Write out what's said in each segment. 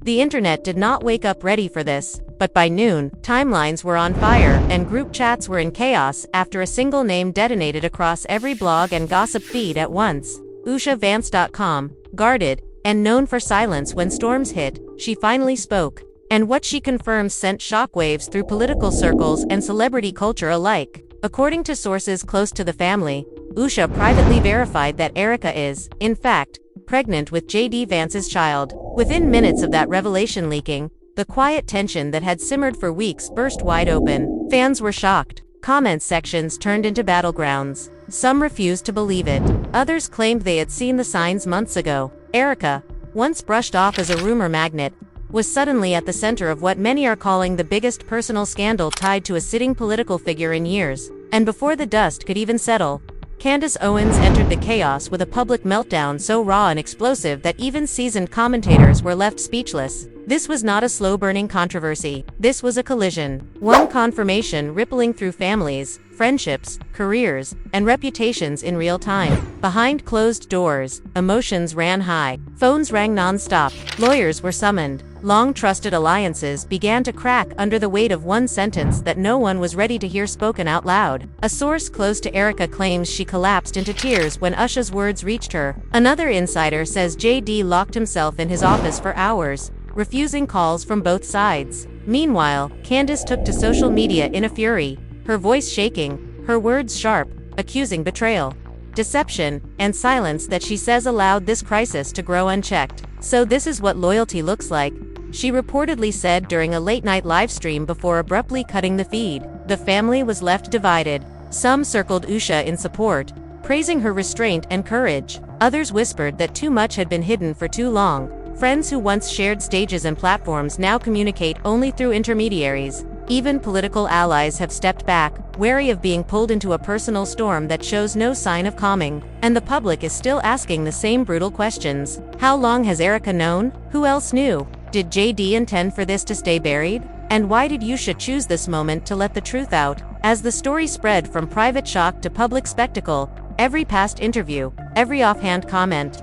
The internet did not wake up ready for this, but by noon, timelines were on fire, and group chats were in chaos after a single name detonated across every blog and gossip feed at once. Usha Vance.com, guarded, and known for silence when storms hit, she finally spoke. And what she confirms sent shockwaves through political circles and celebrity culture alike. According to sources close to the family, Usha privately verified that Erika is, in fact, pregnant with J.D. Vance's child. Within minutes of that revelation leaking, the quiet tension that had simmered for weeks burst wide open. Fans were shocked. Comment sections turned into battlegrounds. Some refused to believe it. Others claimed they had seen the signs months ago. Erika, once brushed off as a rumor magnet, was suddenly at the center of what many are calling the biggest personal scandal tied to a sitting political figure in years. And before the dust could even settle, Candace Owens entered the chaos with a public meltdown so raw and explosive that even seasoned commentators were left speechless. This was not a slow-burning controversy. This was a collision. One confirmation rippling through families, friendships, careers, and reputations in real time. Behind closed doors, emotions ran high. Phones rang non-stop. Lawyers were summoned. Long-trusted alliances began to crack under the weight of one sentence that no one was ready to hear spoken out loud. A source close to Erika claims she collapsed into tears when Usha's words reached her. Another insider says J.D. locked himself in his office for hours, refusing calls from both sides. Meanwhile, Candace took to social media in a fury, her voice shaking, her words sharp, accusing betrayal, deception, and silence that she says allowed this crisis to grow unchecked. So this is what loyalty looks like, she reportedly said during a late-night livestream before abruptly cutting the feed. The family was left divided. Some circled Usha in support, praising her restraint and courage. Others whispered that too much had been hidden for too long. Friends who once shared stages and platforms now communicate only through intermediaries. Even political allies have stepped back, wary of being pulled into a personal storm that shows no sign of calming. And the public is still asking the same brutal questions. How long has Erika known? Who else knew? Did J.D. intend for this to stay buried? And why did Usha choose this moment to let the truth out? As the story spread from private shock to public spectacle, every past interview, every offhand comment,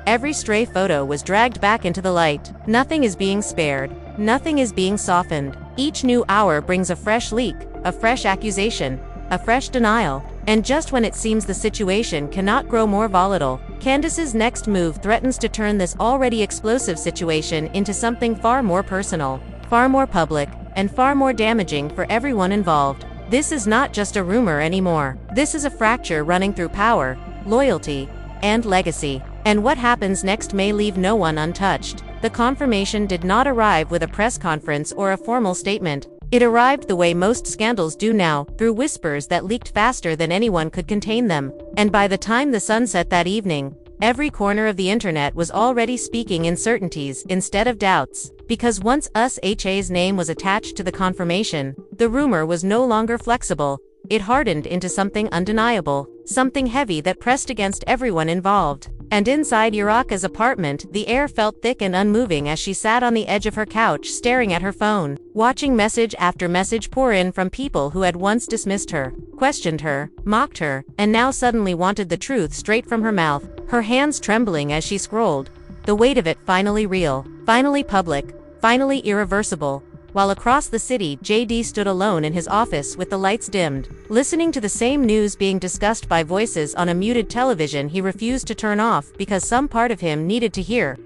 every stray photo was dragged back into the light. Nothing is being spared. Nothing is being softened. Each new hour brings a fresh leak, a fresh accusation, a fresh denial. And just when it seems the situation cannot grow more volatile, Candace's next move threatens to turn this already explosive situation into something far more personal, far more public, and far more damaging for everyone involved. This is not just a rumor anymore. This is a fracture running through power, loyalty, and legacy. And what happens next may leave no one untouched. The confirmation did not arrive with a press conference or a formal statement. It arrived the way most scandals do now, through whispers that leaked faster than anyone could contain them. And by the time the sun set that evening, every corner of the internet was already speaking in certainties instead of doubts. Because once Usha's name was attached to the confirmation, the rumor was no longer flexible. It hardened into something undeniable, something heavy that pressed against everyone involved. And inside Erika's apartment, the air felt thick and unmoving as she sat on the edge of her couch staring at her phone, watching message after message pour in from people who had once dismissed her, questioned her, mocked her, and now suddenly wanted the truth straight from her mouth. Her hands trembling as she scrolled, the weight of it finally real, finally public, finally irreversible. While across the city, J.D. stood alone in his office with the lights dimmed, listening to the same news being discussed by voices on a muted television he refused to turn off because some part of him needed to hear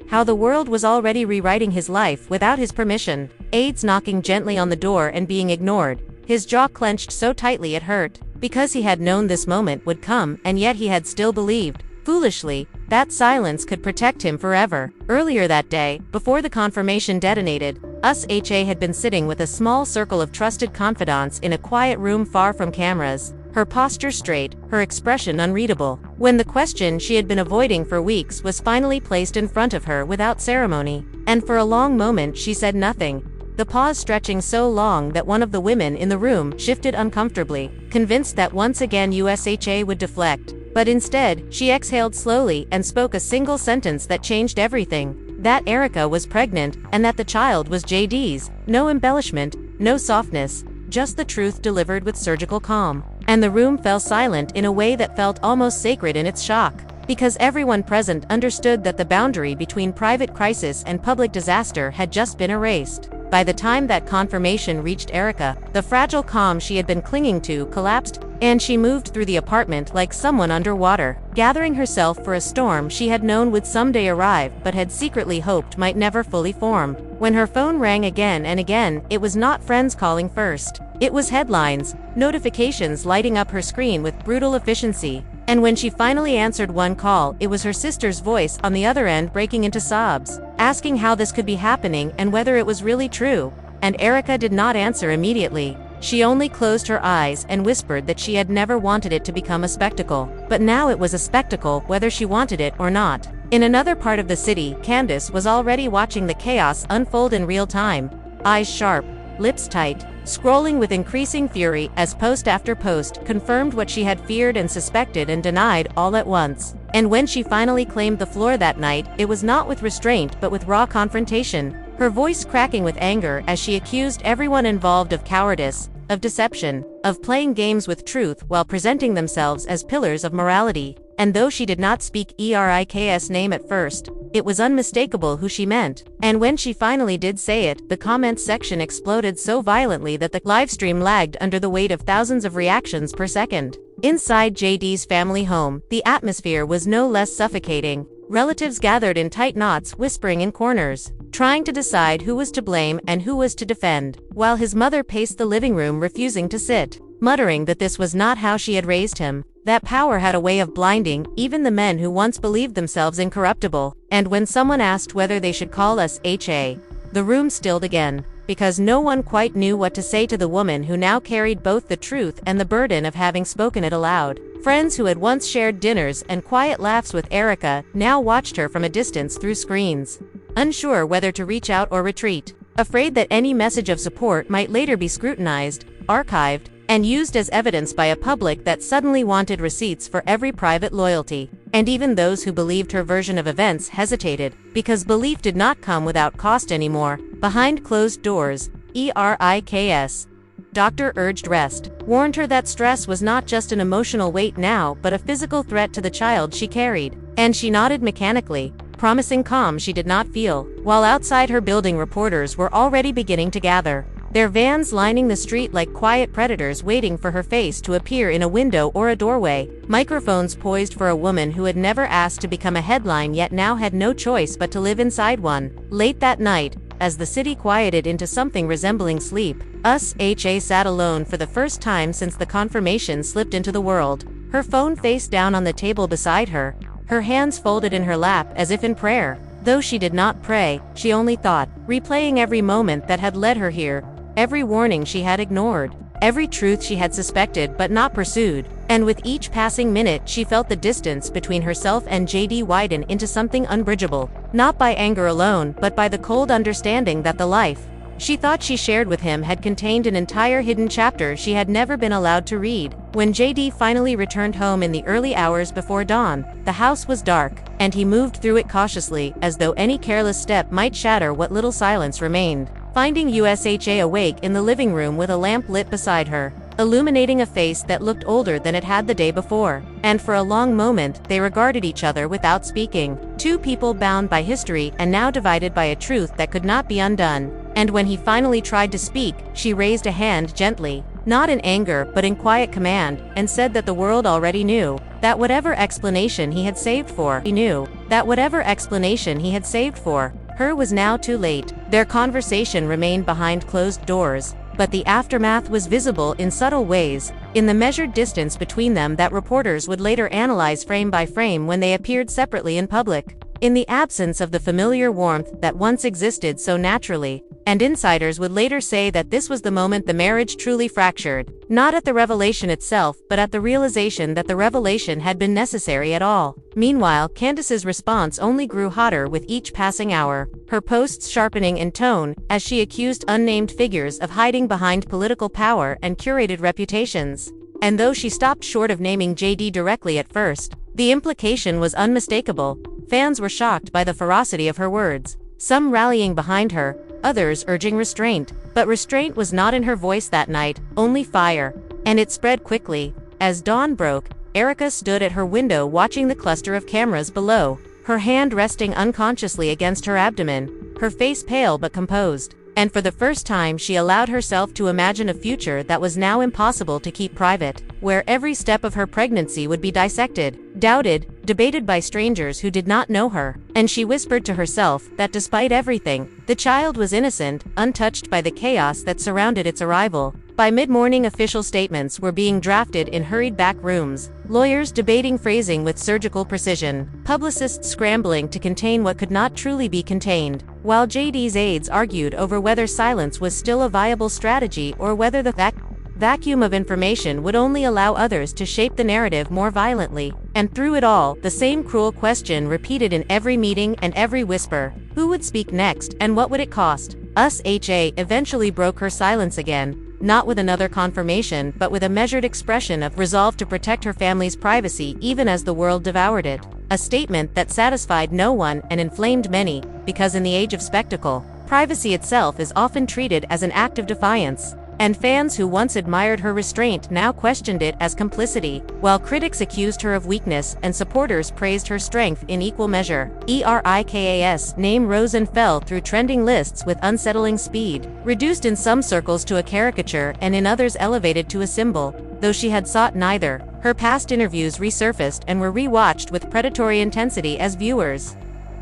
how the world was already rewriting his life without his permission. Aides knocking gently on the door and being ignored, his jaw clenched so tightly it hurt, because he had known this moment would come and yet he had still believed, foolishly, that silence could protect him forever. Earlier that day, before the confirmation detonated, Usha had been sitting with a small circle of trusted confidants in a quiet room far from cameras, her posture straight, her expression unreadable. When the question she had been avoiding for weeks was finally placed in front of her without ceremony, and for a long moment she said nothing, the pause stretching so long that one of the women in the room shifted uncomfortably, convinced that once again Usha would deflect. But instead, she exhaled slowly and spoke a single sentence that changed everything. That Erika was pregnant, and that the child was J.D.'s. No embellishment, no softness, just the truth delivered with surgical calm. And the room fell silent in a way that felt almost sacred in its shock. because everyone present understood that the boundary between private crisis and public disaster had just been erased. By the time that confirmation reached Erika, the fragile calm she had been clinging to collapsed, and she moved through the apartment like someone underwater, gathering herself for a storm she had known would someday arrive but had secretly hoped might never fully form. When her phone rang again and again, it was not friends calling first. It was headlines, notifications lighting up her screen with brutal efficiency. And when she finally answered one call, it was her sister's voice on the other end breaking into sobs, asking how this could be happening and whether it was really true. And Erika did not answer immediately. She only closed her eyes and whispered that she had never wanted it to become a spectacle. But now it was a spectacle whether she wanted it or not. In another part of the city, Candace was already watching the chaos unfold in real time, eyes sharp, lips tight, scrolling with increasing fury as post after post confirmed what she had feared and suspected and denied all at once. And when she finally claimed the floor that night, it was not with restraint but with raw confrontation, her voice cracking with anger as she accused everyone involved of cowardice, of deception, of playing games with truth while presenting themselves as pillars of morality. And though she did not speak Erika's name at first, it was unmistakable who she meant. And when she finally did say it, the comments section exploded so violently that the livestream lagged under the weight of thousands of reactions per second. Inside JD's family home, the atmosphere was no less suffocating. Relatives gathered in tight knots, whispering in corners, trying to decide who was to blame and who was to defend, while his mother paced the living room refusing to sit, muttering that this was not how she had raised him. That power had a way of blinding even the men who once believed themselves incorruptible. And when someone asked whether they should call us HA, the room stilled again, because no one quite knew what to say to the woman who now carried both the truth and the burden of having spoken it aloud. Friends who had once shared dinners and quiet laughs with Erika now watched her from a distance through screens, unsure whether to reach out or retreat, afraid that any message of support might later be scrutinized, archived, and used as evidence by a public that suddenly wanted receipts for every private loyalty. And even those who believed her version of events hesitated, because belief did not come without cost anymore. Behind closed doors, Erika's doctor urged rest, warned her that stress was not just an emotional weight now but a physical threat to the child she carried. And she nodded mechanically, promising calm she did not feel, while outside her building reporters were already beginning to gather, their vans lining the street like quiet predators waiting for her face to appear in a window or a doorway, microphones poised for a woman who had never asked to become a headline yet now had no choice but to live inside one. Late that night, as the city quieted into something resembling sleep, HA sat alone for the first time since the confirmation slipped into the world, her phone face down on the table beside her, her hands folded in her lap as if in prayer. Though she did not pray, she only thought, replaying every moment that had led her here, every warning she had ignored, every truth she had suspected but not pursued. And with each passing minute she felt the distance between herself and JD widen into something unbridgeable, not by anger alone but by the cold understanding that the life she thought she shared with him had contained an entire hidden chapter she had never been allowed to read. When JD finally returned home in the early hours before dawn, the house was dark, and he moved through it cautiously as though any careless step might shatter what little silence remained. Finding USHA awake in the living room with a lamp lit beside her, illuminating a face that looked older than it had the day before. And for a long moment, they regarded each other without speaking. Two people bound by history and now divided by a truth that could not be undone. And when he finally tried to speak, she raised a hand gently, not in anger but in quiet command, and said that the world already knew, that whatever explanation he had saved for, her was now too late. Their conversation remained behind closed doors, but the aftermath was visible in subtle ways, in the measured distance between them that reporters would later analyze frame by frame when they appeared separately in public. In the absence of the familiar warmth that once existed so naturally, and insiders would later say that this was the moment the marriage truly fractured, not at the revelation itself but at the realization that the revelation had been necessary at all. Meanwhile, Candace's response only grew hotter with each passing hour, her posts sharpening in tone as she accused unnamed figures of hiding behind political power and curated reputations. And though she stopped short of naming JD directly at first, the implication was unmistakable. Fans were shocked by the ferocity of her words, some rallying behind her, others urging restraint. But restraint was not in her voice that night, only fire. And it spread quickly. As dawn broke, Erika stood at her window watching the cluster of cameras below, her hand resting unconsciously against her abdomen, her face pale but composed. And for the first time she allowed herself to imagine a future that was now impossible to keep private, where every step of her pregnancy would be dissected, doubted, debated by strangers who did not know her. And she whispered to herself that despite everything, the child was innocent, untouched by the chaos that surrounded its arrival. By mid-morning, official statements were being drafted in hurried back rooms, lawyers debating phrasing with surgical precision, publicists scrambling to contain what could not truly be contained, while JD's aides argued over whether silence was still a viable strategy or whether the vacuum of information would only allow others to shape the narrative more violently. And through it all, the same cruel question repeated in every meeting and every whisper: who would speak next, and what would it cost? Usha eventually broke her silence again, not with another confirmation but with a measured expression of resolve to protect her family's privacy even as the world devoured it. A statement that satisfied no one and inflamed many, because in the age of spectacle, privacy itself is often treated as an act of defiance. And fans who once admired her restraint now questioned it as complicity, while critics accused her of weakness and supporters praised her strength in equal measure. Erika's name rose and fell through trending lists with unsettling speed, reduced in some circles to a caricature and in others elevated to a symbol. Though she had sought neither, her past interviews resurfaced and were re-watched with predatory intensity as viewers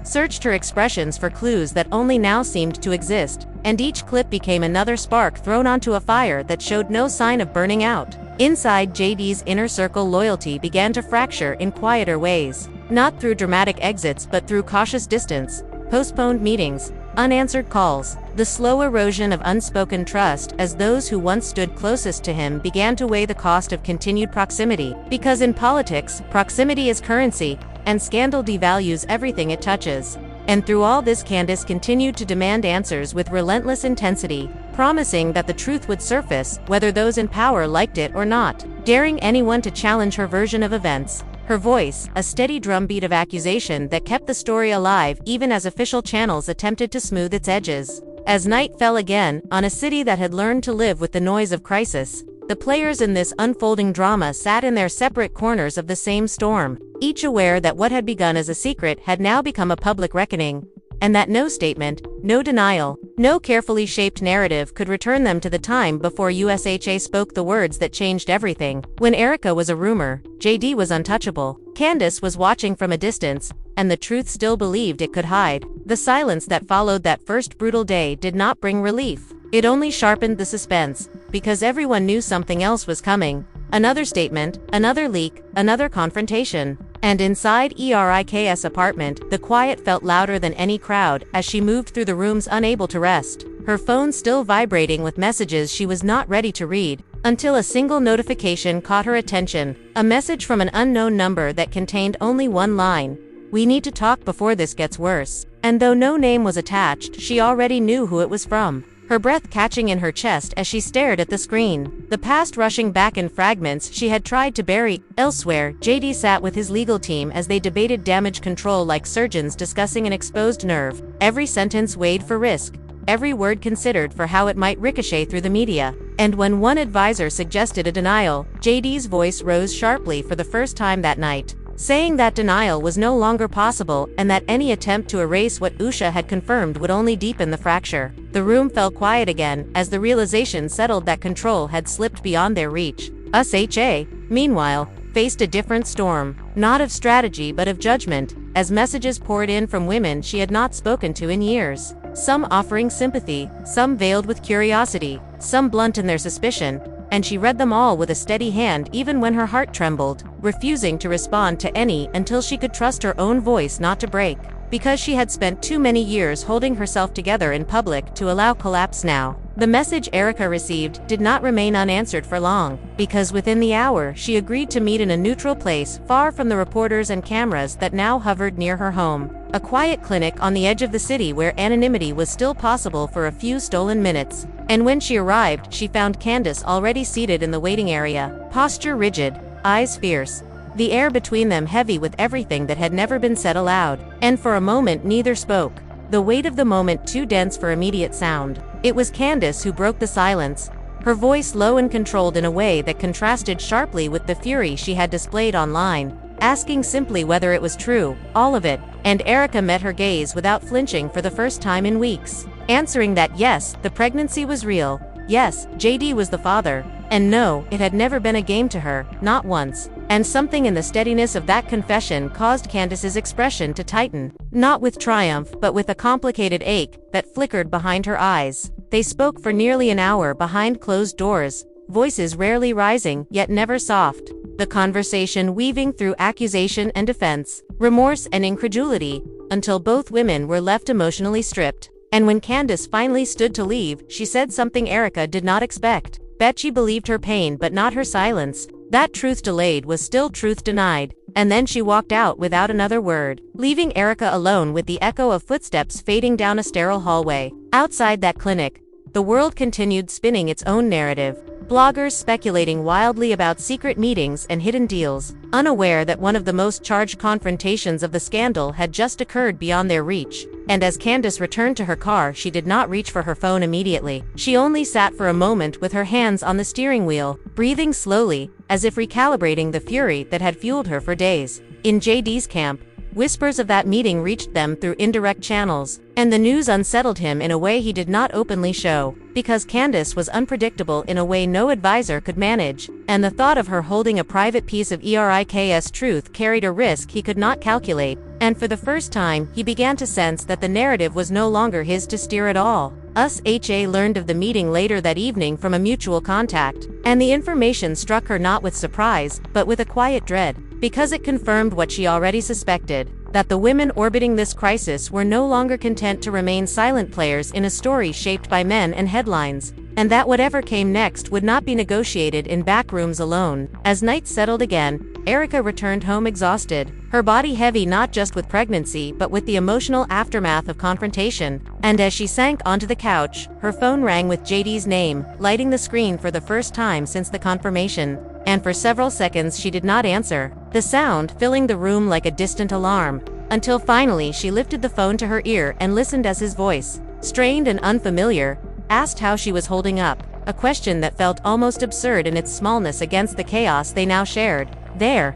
searched her expressions for clues that only now seemed to exist, and each clip became another spark thrown onto a fire that showed no sign of burning out. Inside JD's inner circle, loyalty began to fracture in quieter ways, not through dramatic exits but through cautious distance, postponed meetings, unanswered calls, the slow erosion of unspoken trust as those who once stood closest to him began to weigh the cost of continued proximity. Because in politics, proximity is currency, and scandal devalues everything it touches. And through all this, Candace continued to demand answers with relentless intensity, promising that the truth would surface, whether those in power liked it or not, daring anyone to challenge her version of events. Her voice, a steady drumbeat of accusation that kept the story alive even as official channels attempted to smooth its edges. As night fell again on a city that had learned to live with the noise of crisis, the players in this unfolding drama sat in their separate corners of the same storm, each aware that what had begun as a secret had now become a public reckoning, and that no statement, no denial, no carefully shaped narrative could return them to the time before Usha spoke the words that changed everything. When Erika was a rumor, JD was untouchable. Candace was watching from a distance, and the truth still believed it could hide. The silence that followed that first brutal day did not bring relief. It only sharpened the suspense, because everyone knew something else was coming. Another statement, another leak, another confrontation. And inside Erika's apartment, the quiet felt louder than any crowd as she moved through the rooms, unable to rest, her phone still vibrating with messages she was not ready to read, until a single notification caught her attention, a message from an unknown number that contained only one line: "We need to talk before this gets worse." And though no name was attached, she already knew who it was from, her breath catching in her chest as she stared at the screen, the past rushing back in fragments she had tried to bury. Elsewhere, JD sat with his legal team as they debated damage control like surgeons discussing an exposed nerve, every sentence weighed for risk, every word considered for how it might ricochet through the media. And when one advisor suggested a denial, JD's voice rose sharply for the first time that night, saying that denial was no longer possible and that any attempt to erase what Usha had confirmed would only deepen the fracture. The room fell quiet again as the realization settled that control had slipped beyond their reach. Usha, meanwhile, faced a different storm, not of strategy but of judgment, as messages poured in from women she had not spoken to in years, some offering sympathy, some veiled with curiosity, some blunt in their suspicion, and she read them all with a steady hand even when her heart trembled, refusing to respond to any until she could trust her own voice not to break, because she had spent too many years holding herself together in public to allow collapse now. The message Erika received did not remain unanswered for long, because within the hour she agreed to meet in a neutral place far from the reporters and cameras that now hovered near her home, a quiet clinic on the edge of the city where anonymity was still possible for a few stolen minutes. And when she arrived, she found Candace already seated in the waiting area, posture rigid, eyes fierce, the air between them heavy with everything that had never been said aloud. And for a moment neither spoke, the weight of the moment too dense for immediate sound. It was Candace who broke the silence, her voice low and controlled in a way that contrasted sharply with the fury she had displayed online, asking simply whether it was true, all of it, and Erika met her gaze without flinching for the first time in weeks, answering that yes, the pregnancy was real, yes, JD was the father, and no, it had never been a game to her, not once. And something in the steadiness of that confession caused Candace's expression to tighten, not with triumph but with a complicated ache that flickered behind her eyes. They spoke for nearly an hour behind closed doors, voices rarely rising yet never soft, the conversation weaving through accusation and defense, remorse and incredulity, until both women were left emotionally stripped. And when Candace finally stood to leave, she said something Erika did not expect. Bet she believed her pain but not her silence. That truth delayed was still truth denied, and then she walked out without another word, leaving Erika alone with the echo of footsteps fading down a sterile hallway. Outside that clinic, the world continued spinning its own narrative. Bloggers speculating wildly about secret meetings and hidden deals, unaware that one of the most charged confrontations of the scandal had just occurred beyond their reach. And as Candace returned to her car, she did not reach for her phone immediately. She only sat for a moment with her hands on the steering wheel, breathing slowly, as if recalibrating the fury that had fueled her for days. In JD's camp, whispers of that meeting reached them through indirect channels, and the news unsettled him in a way he did not openly show, because Candace was unpredictable in a way no advisor could manage, and the thought of her holding a private piece of Erika's truth carried a risk he could not calculate, and for the first time he began to sense that the narrative was no longer his to steer at all. Usha learned of the meeting later that evening from a mutual contact, and the information struck her not with surprise, but with a quiet dread, because it confirmed what she already suspected, that the women orbiting this crisis were no longer content to remain silent players in a story shaped by men and headlines, and that whatever came next would not be negotiated in back rooms alone. As night settled again, Erika returned home exhausted, her body heavy not just with pregnancy but with the emotional aftermath of confrontation, and as she sank onto the couch, her phone rang with JD's name, lighting the screen for the first time since the confirmation, and for several seconds she did not answer, the sound filling the room like a distant alarm, until finally she lifted the phone to her ear and listened as his voice, strained and unfamiliar, asked how she was holding up, a question that felt almost absurd in its smallness against the chaos they now shared. Their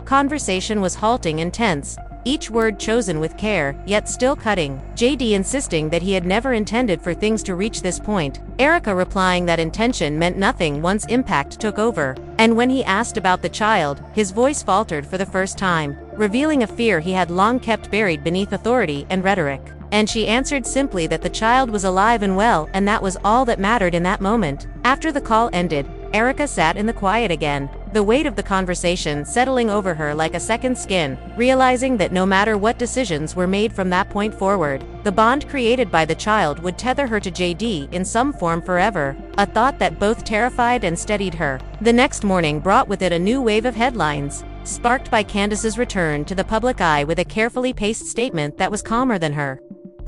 conversation was halting and tense, each word chosen with care, yet still cutting. JD insisting that he had never intended for things to reach this point, Erika replying that intention meant nothing once impact took over. And when he asked about the child, his voice faltered for the first time, revealing a fear he had long kept buried beneath authority and rhetoric. And she answered simply that the child was alive and well, and that was all that mattered in that moment. After the call ended, Erika sat in the quiet again, the weight of the conversation settling over her like a second skin, realizing that no matter what decisions were made from that point forward, the bond created by the child would tether her to JD in some form forever, a thought that both terrified and steadied her. The next morning brought with it a new wave of headlines, sparked by Candace's return to the public eye with a carefully paced statement that was calmer than her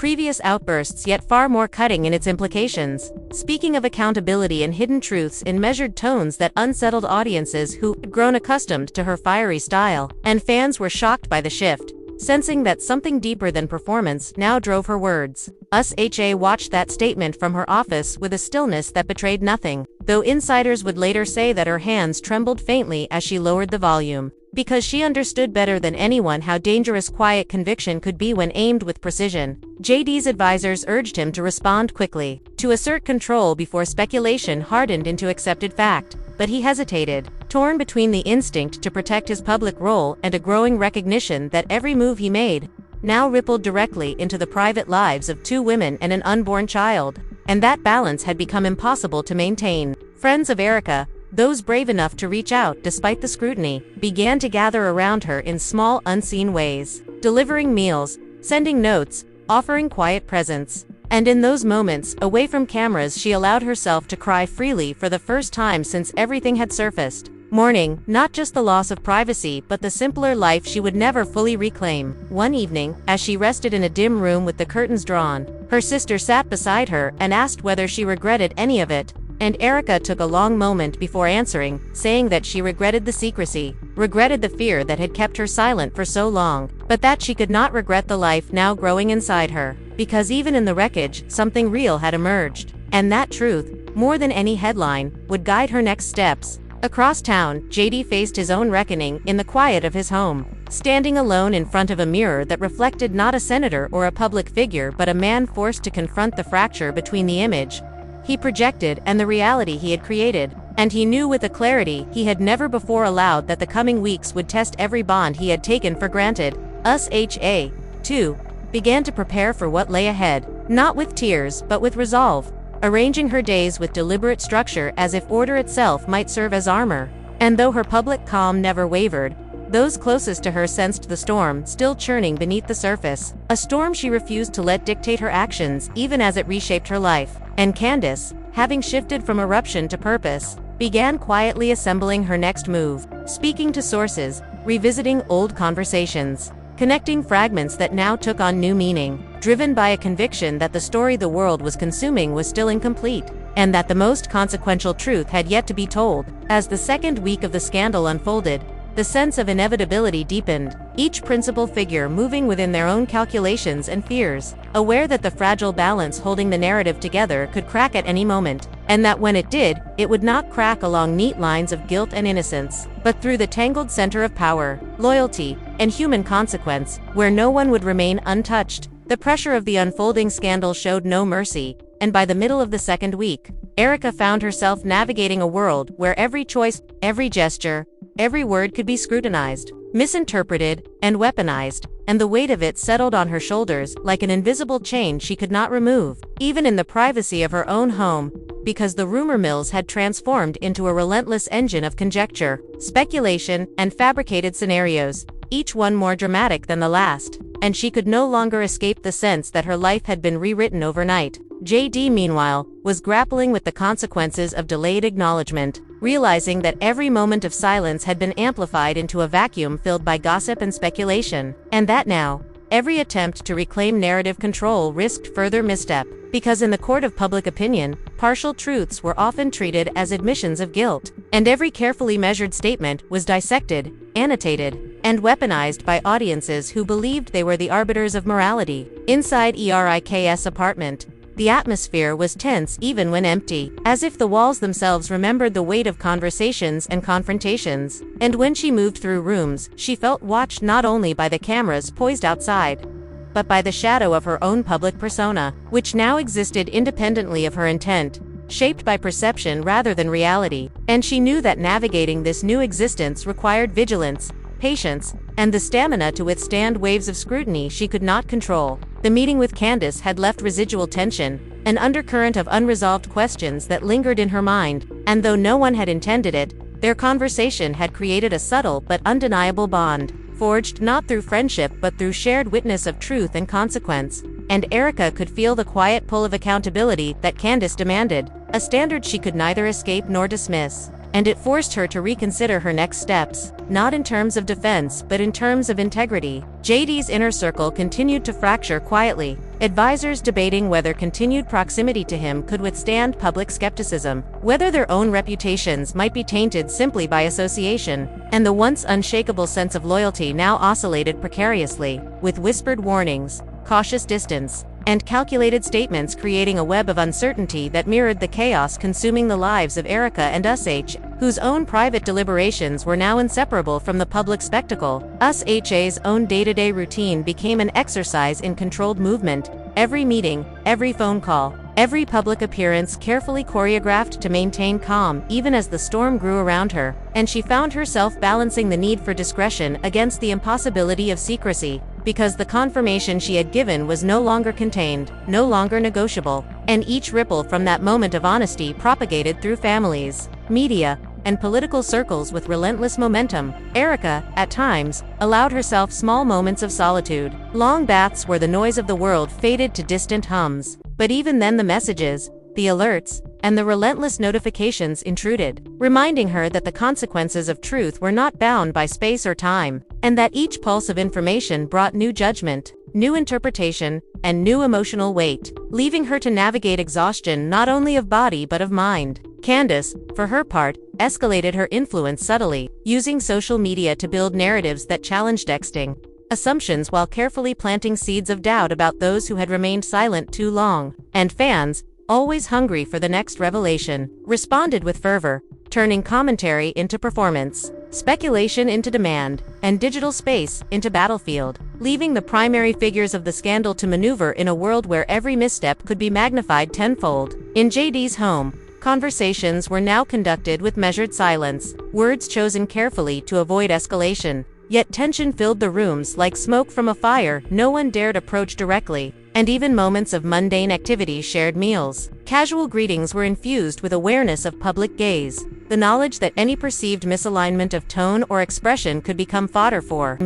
previous outbursts yet far more cutting in its implications, speaking of accountability and hidden truths in measured tones that unsettled audiences who had grown accustomed to her fiery style, and fans were shocked by the shift, sensing that something deeper than performance now drove her words. Usha watched that statement from her office with a stillness that betrayed nothing, though insiders would later say that her hands trembled faintly as she lowered the volume, because she understood better than anyone how dangerous quiet conviction could be when aimed with precision. JD's advisors urged him to respond quickly, to assert control before speculation hardened into accepted fact, but he hesitated, torn between the instinct to protect his public role and a growing recognition that every move he made now rippled directly into the private lives of two women and an unborn child, and that balance had become impossible to maintain. Friends of Erika, those brave enough to reach out despite the scrutiny, began to gather around her in small, unseen ways, delivering meals, sending notes, offering quiet presents. And in those moments, away from cameras, she allowed herself to cry freely for the first time since everything had surfaced, mourning not just the loss of privacy but the simpler life she would never fully reclaim. One evening, as she rested in a dim room with the curtains drawn, her sister sat beside her and asked whether she regretted any of it, and Erika took a long moment before answering, saying that she regretted the secrecy, regretted the fear that had kept her silent for so long, but that she could not regret the life now growing inside her. because even in the wreckage, something real had emerged. And that truth, more than any headline, would guide her next steps. Across town, JD faced his own reckoning in the quiet of his home, standing alone in front of a mirror that reflected not a senator or a public figure but a man forced to confront the fracture between the image he projected and the reality he had created. And he knew with a clarity he had never before allowed that the coming weeks would test every bond he had taken for granted. Usha, too, began to prepare for what lay ahead, not with tears but with resolve, arranging her days with deliberate structure as if order itself might serve as armor. And though her public calm never wavered, those closest to her sensed the storm still churning beneath the surface, a storm she refused to let dictate her actions even as it reshaped her life. And Candace, having shifted from eruption to purpose, began quietly assembling her next move, speaking to sources, revisiting old conversations, connecting fragments that now took on new meaning, driven by a conviction that the story the world was consuming was still incomplete, and that the most consequential truth had yet to be told. As the second week of the scandal unfolded, the sense of inevitability deepened, each principal figure moving within their own calculations and fears, aware that the fragile balance holding the narrative together could crack at any moment, and that when it did, it would not crack along neat lines of guilt and innocence, but through the tangled center of power, loyalty, and human consequence, where no one would remain untouched. The pressure of the unfolding scandal showed no mercy, and by the middle of the second week, Erika found herself navigating a world where every choice, every gesture, every word could be scrutinized, misinterpreted, and weaponized, and the weight of it settled on her shoulders like an invisible chain she could not remove, even in the privacy of her own home, because the rumor mills had transformed into a relentless engine of conjecture, speculation, and fabricated scenarios, each one more dramatic than the last, and she could no longer escape the sense that her life had been rewritten overnight. JD, meanwhile, was grappling with the consequences of delayed acknowledgement, realizing that every moment of silence had been amplified into a vacuum filled by gossip and speculation, and that now, every attempt to reclaim narrative control risked further misstep, because in the court of public opinion, partial truths were often treated as admissions of guilt, and every carefully measured statement was dissected, annotated, and weaponized by audiences who believed they were the arbiters of morality. Inside Erika's apartment, the atmosphere was tense even when empty, as if the walls themselves remembered the weight of conversations and confrontations, and when she moved through rooms, she felt watched not only by the cameras poised outside, but by the shadow of her own public persona, which now existed independently of her intent, shaped by perception rather than reality. And she knew that navigating this new existence required vigilance, patience, and the stamina to withstand waves of scrutiny she could not control. The meeting with Candace had left residual tension, an undercurrent of unresolved questions that lingered in her mind, and though no one had intended it, their conversation had created a subtle but undeniable bond, forged not through friendship but through shared witness of truth and consequence. And Erika could feel the quiet pull of accountability that Candace demanded, a standard she could neither escape nor dismiss. And it forced her to reconsider her next steps, not in terms of defense but in terms of integrity. JD's inner circle continued to fracture quietly, advisors debating whether continued proximity to him could withstand public skepticism, whether their own reputations might be tainted simply by association, and the once unshakable sense of loyalty now oscillated precariously, with whispered warnings, cautious distance, and calculated statements creating a web of uncertainty that mirrored the chaos consuming the lives of Erika and Usha, whose own private deliberations were now inseparable from the public spectacle. Usha's own day-to-day routine became an exercise in controlled movement, every meeting, every phone call, every public appearance carefully choreographed to maintain calm even as the storm grew around her, and she found herself balancing the need for discretion against the impossibility of secrecy, because the confirmation she had given was no longer contained, no longer negotiable, and each ripple from that moment of honesty propagated through families, media, and political circles with relentless momentum. Erika, at times, allowed herself small moments of solitude, long baths where the noise of the world faded to distant hums, but even then the messages, the alerts, and the relentless notifications intruded, reminding her that the consequences of truth were not bound by space or time, and that each pulse of information brought new judgment, new interpretation, and new emotional weight, leaving her to navigate exhaustion not only of body but of mind. Candace, for her part, escalated her influence subtly, using social media to build narratives that challenged texting, assumptions while carefully planting seeds of doubt about those who had remained silent too long. And fans, always hungry for the next revelation, responded with fervor, turning commentary into performance, speculation into demand, and digital space into battlefield, leaving the primary figures of the scandal to maneuver in a world where every misstep could be magnified tenfold. In JD's home, conversations were now conducted with measured silence, words chosen carefully to avoid escalation. Yet tension filled the rooms like smoke from a fire no one dared approach directly, and even moments of mundane activity shared meals. Casual greetings were infused with awareness of public gaze, the knowledge that any perceived misalignment of tone or expression could become fodder for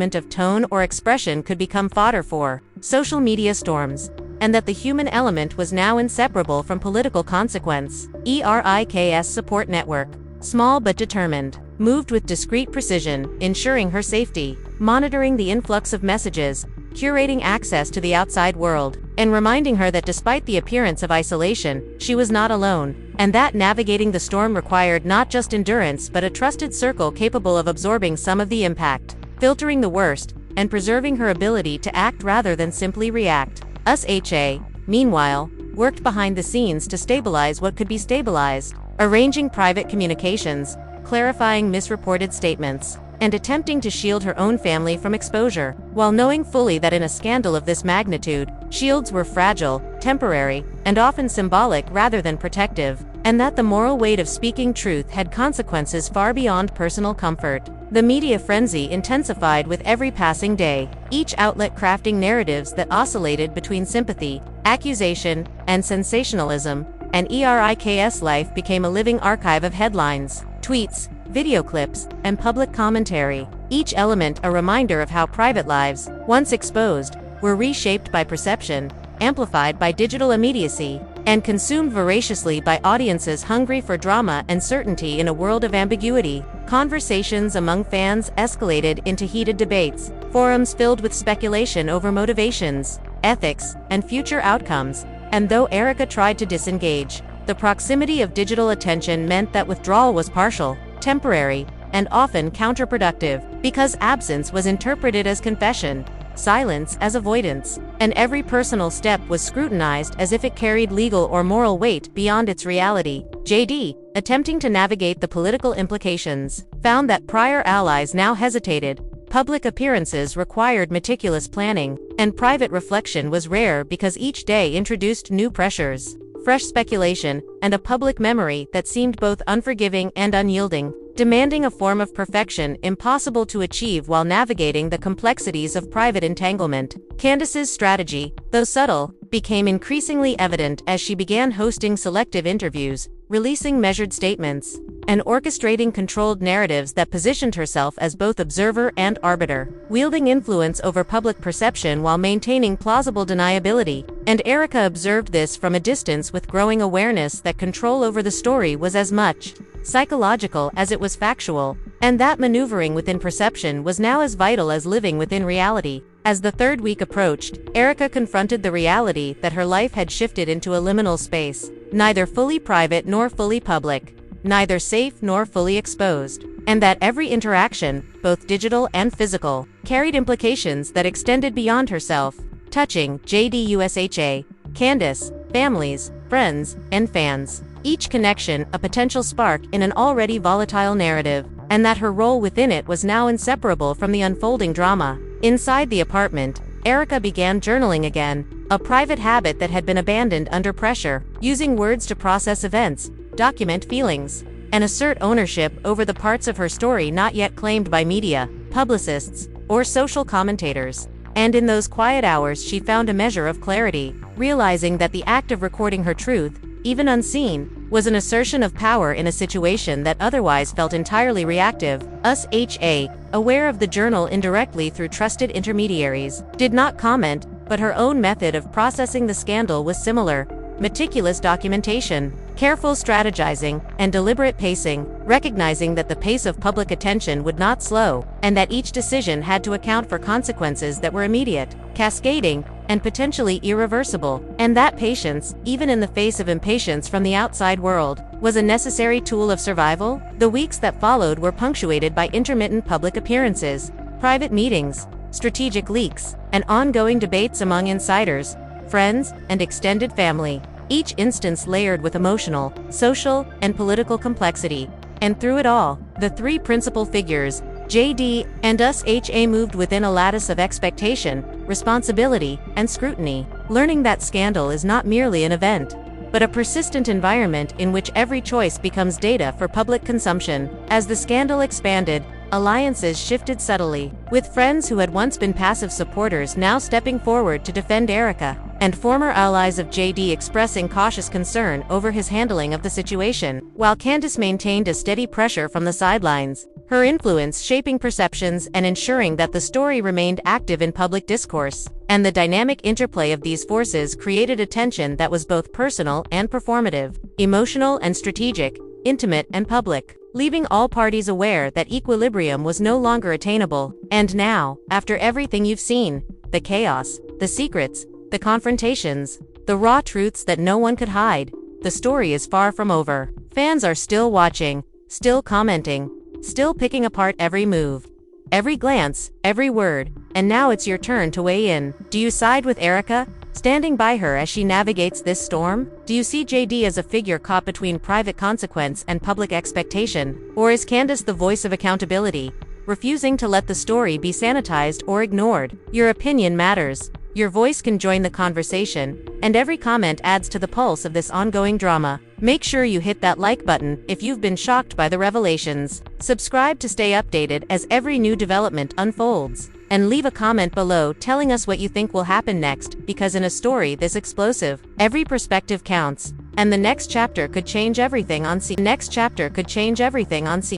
social media storms, and that the human element was now inseparable from political consequence. Erika's support network, small but determined, moved with discreet precision, ensuring her safety, monitoring the influx of messages, curating access to the outside world, and reminding her that despite the appearance of isolation, she was not alone, and that navigating the storm required not just endurance but a trusted circle capable of absorbing some of the impact, filtering the worst, and preserving her ability to act rather than simply react. Usha, meanwhile, worked behind the scenes to stabilize what could be stabilized, arranging private communications, clarifying misreported statements, and attempting to shield her own family from exposure, while knowing fully that in a scandal of this magnitude, shields were fragile, temporary, and often symbolic rather than protective, and that the moral weight of speaking truth had consequences far beyond personal comfort. The media frenzy intensified with every passing day, each outlet crafting narratives that oscillated between sympathy, accusation, and sensationalism, and Erika's life became a living archive of headlines, tweets, video clips, and public commentary, each element a reminder of how private lives, once exposed, were reshaped by perception, amplified by digital immediacy, and consumed voraciously by audiences hungry for drama and certainty in a world of ambiguity. Conversations among fans escalated into heated debates, forums filled with speculation over motivations, ethics, and future outcomes, and though Erika tried to disengage, the proximity of digital attention meant that withdrawal was partial, temporary, and often counterproductive, because absence was interpreted as confession, silence as avoidance, and every personal step was scrutinized as if it carried legal or moral weight beyond its reality. JD, attempting to navigate the political implications, found that prior allies now hesitated, public appearances required meticulous planning, and private reflection was rare because each day introduced new pressures, fresh speculation, and a public memory that seemed both unforgiving and unyielding, demanding a form of perfection impossible to achieve while navigating the complexities of private entanglement. Candace's strategy, though subtle, became increasingly evident as she began hosting selective interviews, releasing measured statements, and orchestrating controlled narratives that positioned herself as both observer and arbiter, wielding influence over public perception while maintaining plausible deniability. And Erika observed this from a distance with growing awareness that control over the story was as much psychological as it was factual, and that maneuvering within perception was now as vital as living within reality. As the third week approached, Erika confronted the reality that her life had shifted into a liminal space, neither fully private nor fully public, neither safe nor fully exposed, and that every interaction, both digital and physical, carried implications that extended beyond herself, touching JD, Candace, families, friends, and fans. Each connection a potential spark in an already volatile narrative, and that her role within it was now inseparable from the unfolding drama. Inside the apartment, Erika began journaling again, a private habit that had been abandoned under pressure, using words to process events, document feelings, and assert ownership over the parts of her story not yet claimed by media, publicists, or social commentators. And in those quiet hours she found a measure of clarity, realizing that the act of recording her truth, even unseen, was an assertion of power in a situation that otherwise felt entirely reactive. Usha, aware of the journal indirectly through trusted intermediaries, did not comment, but her own method of processing the scandal was similar: meticulous documentation, careful strategizing, and deliberate pacing, recognizing that the pace of public attention would not slow, and that each decision had to account for consequences that were immediate, cascading, and potentially irreversible, and that patience, even in the face of impatience from the outside world, was a necessary tool of survival. The weeks that followed were punctuated by intermittent public appearances, private meetings, strategic leaks, and ongoing debates among insiders, friends, and extended family. Each instance layered with emotional, social, and political complexity. And through it all, the three principal figures, JD and Usha, moved within a lattice of expectation, responsibility, and scrutiny, learning that scandal is not merely an event, but a persistent environment in which every choice becomes data for public consumption. As the scandal expanded, alliances shifted subtly, with friends who had once been passive supporters now stepping forward to defend Erika, and former allies of JD expressing cautious concern over his handling of the situation, while Candace maintained a steady pressure from the sidelines, her influence shaping perceptions and ensuring that the story remained active in public discourse. And the dynamic interplay of these forces created a tension that was both personal and performative, emotional and strategic, intimate and public, leaving all parties aware that equilibrium was no longer attainable. And now, after everything you've seen, the chaos, the secrets, the confrontations, the raw truths that no one could hide, the story is far from over. Fans are still watching, still commenting, still picking apart every move, every glance, every word, and now it's your turn to weigh in. Do you side with Erika, standing by her as she navigates this storm? Do you see JD as a figure caught between private consequence and public expectation? Or is Candace the voice of accountability, refusing to let the story be sanitized or ignored? Your opinion matters. Your voice can join the conversation, and every comment adds to the pulse of this ongoing drama. Make sure you hit that like button if you've been shocked by the revelations. Subscribe to stay updated as every new development unfolds. And leave a comment below telling us what you think will happen next, because in a story this explosive, every perspective counts. And the next chapter could change everything on